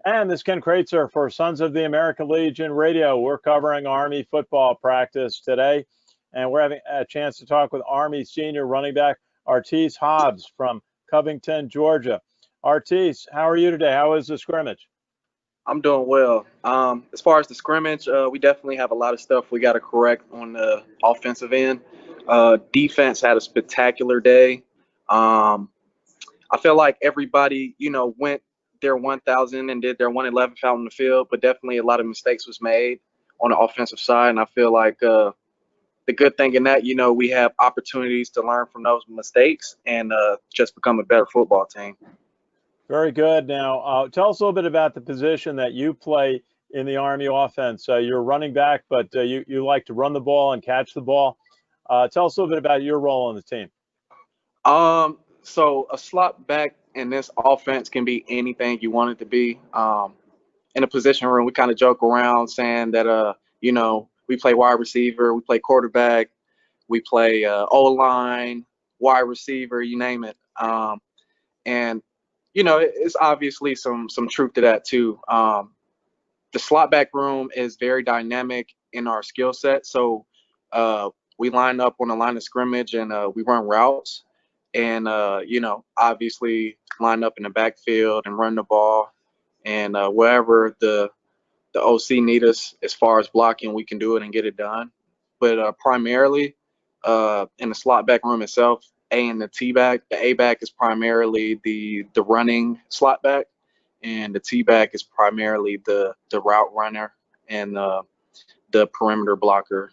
And this is Ken Kraetzer for Sons of the American Legion Radio. We're covering Army football practice today, and we're having a chance to talk with Army senior running back Artice Hobbs from Covington, Georgia. Artice, how are you today? How is the scrimmage? I'm doing well. As far as the scrimmage, we definitely have a lot of stuff we got to correct on the offensive end. Defense had a spectacular day. Um, I feel like everybody, went their 1,000 and did their 111 out on the field, but definitely a lot of mistakes was made on the offensive side. And I feel like the good thing in that, we have opportunities to learn from those mistakes and just become a better football team. Very good. Now, tell us a little bit about the position that you play in the Army offense. You're running back, but you like to run the ball and catch the ball. Tell us a little bit about your role on the team. So a slot back in this offense can be anything you want it to be. In a position room, we kind of joke around saying that, we play wide receiver, we play quarterback, we play O-line, wide receiver, you name it. And it's obviously some truth to that too. The slot back room is very dynamic in our skill set. So we line up on the line of scrimmage and we run routes and, obviously line up in the backfield and run the ball. And wherever the OC need us as far as blocking, we can do it and get it done. But primarily in the slot back room itself, A and the T back, the A back is primarily the running slot back, and the T back is primarily the route runner and the perimeter blocker.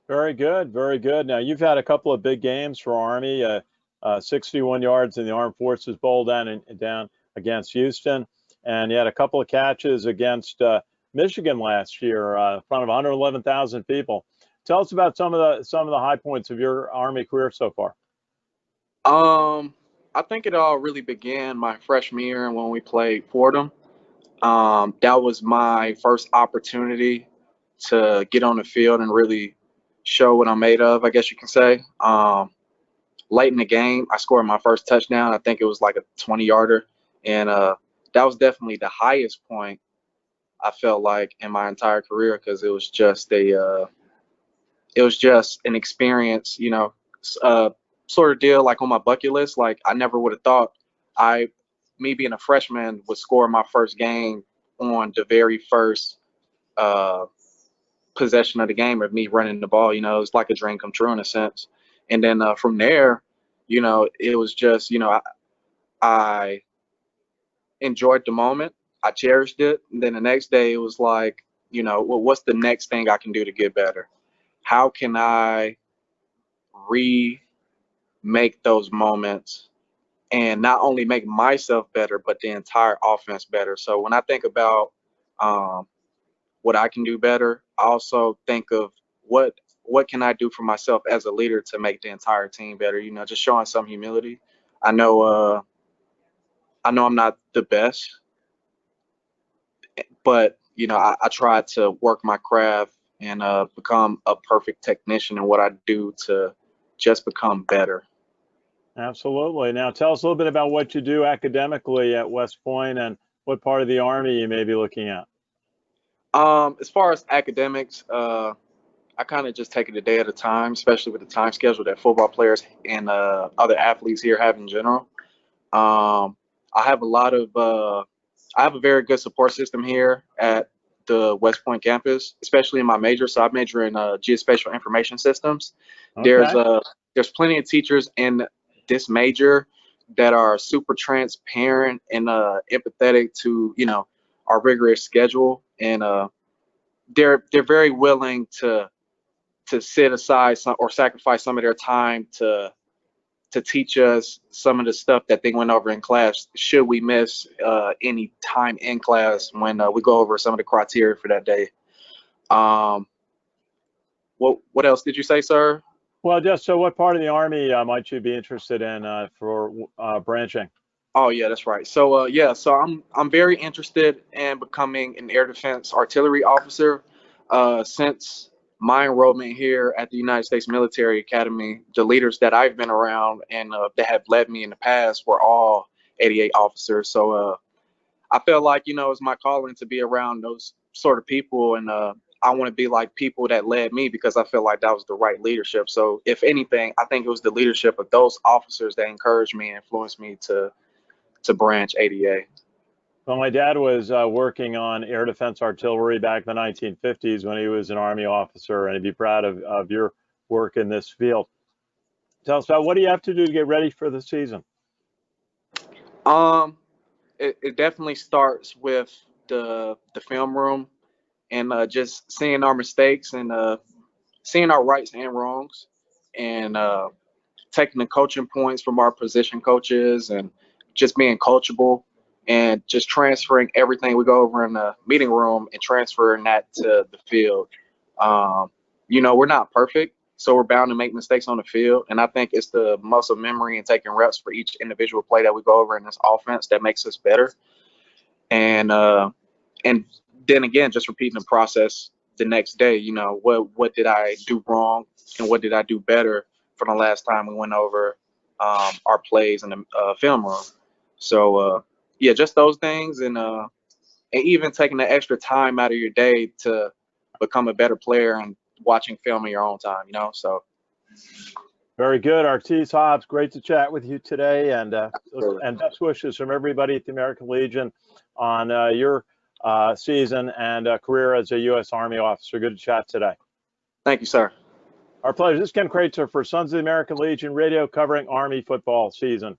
Very good, very good. Now you've had a couple of big games for Army, 61 yards in the Armed Forces Bowl down against Houston, and you had a couple of catches against Michigan last year in front of 111,000 people. Tell us about some of the high points of your Army career so far. I think it all really began my freshman year when we played Fordham. That was my first opportunity to get on the field and really show what I'm made of, I guess you can say. Late in the game, I scored my first touchdown. I think it was like a 20-yarder, and that was definitely the highest point I felt like in my entire career because it was just an experience, sort of deal like on my bucket list. Like I never would have thought me being a freshman would score my first game on the very first uh, possession of the game of me running the ball. It's like a dream come true in a sense. And then from there, it was just, I enjoyed the moment. I cherished it. And then the next day, it was like, well, what's the next thing I can do to get better? How can I remake those moments and not only make myself better, but the entire offense better? So when I think about what I can do better, I also think of what can I do for myself as a leader to make the entire team better. Just showing some humility. I know I'm not the best, but I try to work my craft and become a perfect technician in what I do to just become better. Absolutely. Now tell us a little bit about what you do academically at West Point and what part of the Army you may be looking at. As far as academics, I kind of just take it a day at a time, especially with the time schedule that football players and other athletes here have in general. Um, I have I have a very good support system here at the West Point campus, especially in my major. So I major in geospatial information systems. There's Okay. there's plenty of teachers in this major that are super transparent and empathetic to our rigorous schedule, and they're very willing to set aside some or sacrifice some of their time to teach us some of the stuff that they went over in class. Should we miss any time in class when we go over some of the criteria for that day? Um, what else did you say, sir? Well, just so what part of the Army might you be interested in for branching? Oh yeah, that's right. So so I'm very interested in becoming an air defense artillery officer. Since my enrollment here at the United States Military Academy, the leaders that I've been around and that have led me in the past were all 88 officers. So I feel like, it's my calling to be around those sort of people. And I want to be like people that led me, because I feel like that was the right leadership. So if anything, I think it was the leadership of those officers that encouraged me and influenced me to branch ADA. Well, my dad was working on air defense artillery back in the 1950s when he was an Army officer, and he'd be proud of your work in this field. Tell us about, what do you have to do to get ready for the season? It definitely starts with the film room, and just seeing our mistakes, and seeing our rights and wrongs, and taking the coaching points from our position coaches, and just being coachable, and just transferring everything we go over in the meeting room and transferring that to the field. We're not perfect, so we're bound to make mistakes on the field. And I think it's the muscle memory and taking reps for each individual play that we go over in this offense that makes us better. And then again, just repeating the process the next day. What did I do wrong, and what did I do better from the last time we went over our plays in the film room. So yeah, just those things, and even taking the extra time out of your day to become a better player and watching film in your own time. So. Very good, Artice Hobbs. Great to chat with you today, and best wishes from everybody at the American Legion on your season and career as a U.S. Army officer. Good to chat today. Thank you, sir. Our pleasure. This is Ken Kraetzer for Sons of the American Legion Radio, covering Army football season.